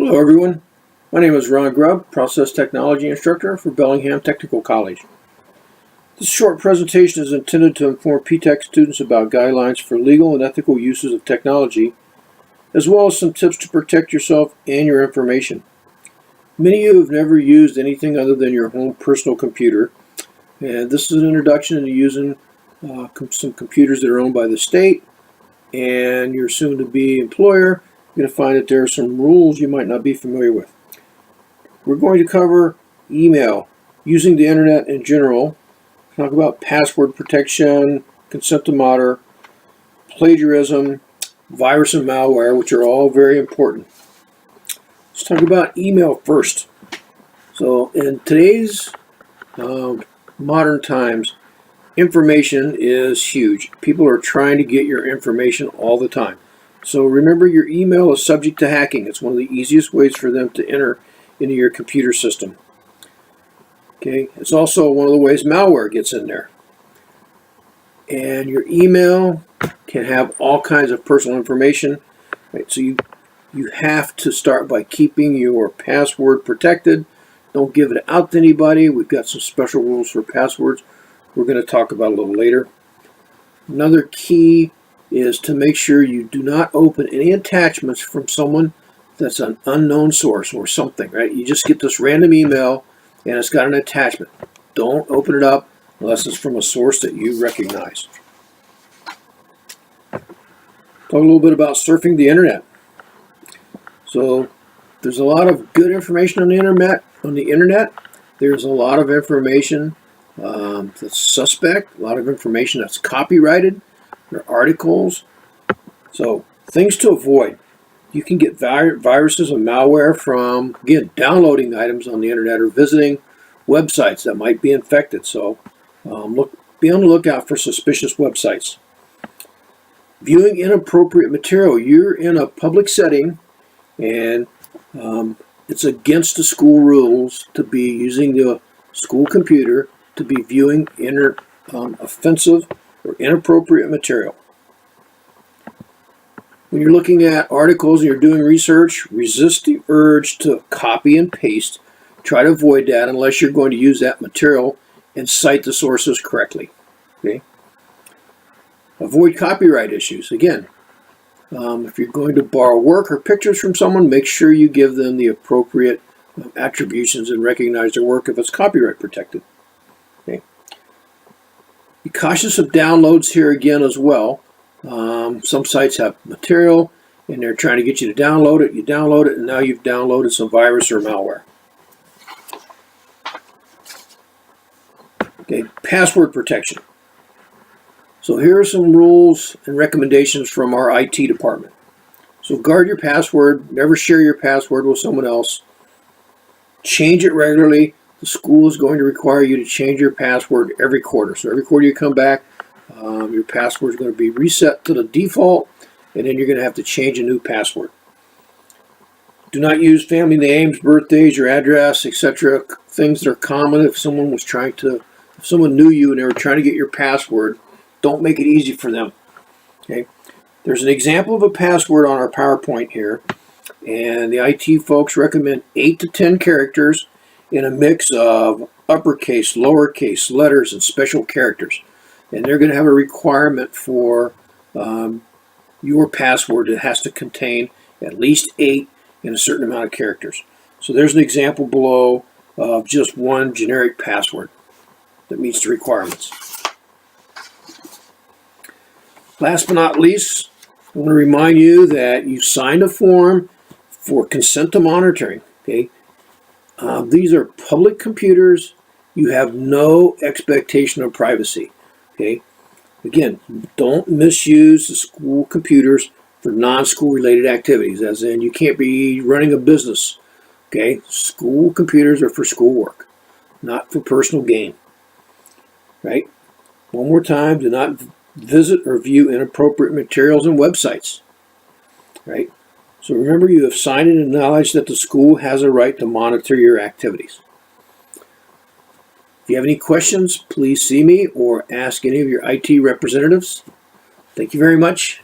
Hello everyone, my name is Ron Grubb, Process Technology Instructor for Bellingham Technical College. This short presentation is intended to inform pptx students about guidelines for legal and ethical uses of technology, as well as some tips to protect yourself and your information. Many of you have never used anything other than your home personal computer, and this is an introduction into using some computers that are owned by the state and your soon-to-be employer. You're going to find that there are some rules you might not be familiar with. We're going to cover email, using the internet in general, talk about password protection, consent to monitor, plagiarism, virus and malware, which are all very important. Let's talk about email first. So in today's modern times, information is huge. People are trying to get your information all the time. So remember, your email is subject to hacking. It's one of the easiest ways for them to enter into your computer system. Okay, it's also one of the ways malware gets in there. And your email can have all kinds of personal information. Right? So you have to start by keeping your password protected. Don't give it out to anybody. We've got some special rules for passwords we're going to talk about a little later. Another key is to make sure you do not open any attachments from someone that's an unknown source or something, right? You just get this random email and it's got an attachment. Don't open it up unless it's from a source that you recognize. Talk a little bit about surfing the internet. So there's a lot of good information on the internet. There's a lot of information that's suspect, a lot of information that's copyrighted. There are articles. So things to avoid. You can get viruses and malware from, again, downloading items on the internet or visiting websites that might be infected. So be on the lookout for suspicious websites. Viewing inappropriate material. You're in a public setting and it's against the school rules to be using the school computer to be viewing offensive or inappropriate material. When you're looking at articles and you're doing research, resist the urge to copy and paste. Try to avoid that unless you're going to use that material and cite the sources correctly. Okay? Avoid copyright issues. Again, if you're going to borrow work or pictures from someone, make sure you give them the appropriate attributions and recognize their work if it's copyright protected. Okay? Be cautious of downloads here again as well. Some sites have material and they're trying to get you to download it. You download it and now you've downloaded some virus or malware. Okay, password protection. So here are some rules and recommendations from our IT department. So guard your password. Never share your password with someone else. Change it regularly. The school is going to require you to change your password every quarter. So every quarter you come back, your password is going to be reset to the default, and then you're going to have to change a new password. Do not use family names, birthdays, your address, etc. Things that are common. If someone knew you and they were trying to get your password, don't make it easy for them. Okay? There's an example of a password on our PowerPoint here, and the IT folks recommend 8 to 10 characters in a mix of uppercase, lowercase, letters, and special characters. And they're going to have a requirement for your password that has to contain at least 8 and a certain amount of characters. So there's an example below of just one generic password that meets the requirements. Last but not least, I want to remind you that you signed a form for consent to monitoring. Okay? These are public computers. You have no expectation of privacy. Okay? Again, don't misuse the school computers for non-school related activities, as in you can't be running a business. Okay? School computers are for schoolwork, not for personal gain. Right? One more time, do not visit or view inappropriate materials and websites. Right? So remember, you have signed and acknowledged that the school has a right to monitor your activities. If you have any questions, please see me or ask any of your IT representatives. Thank you very much.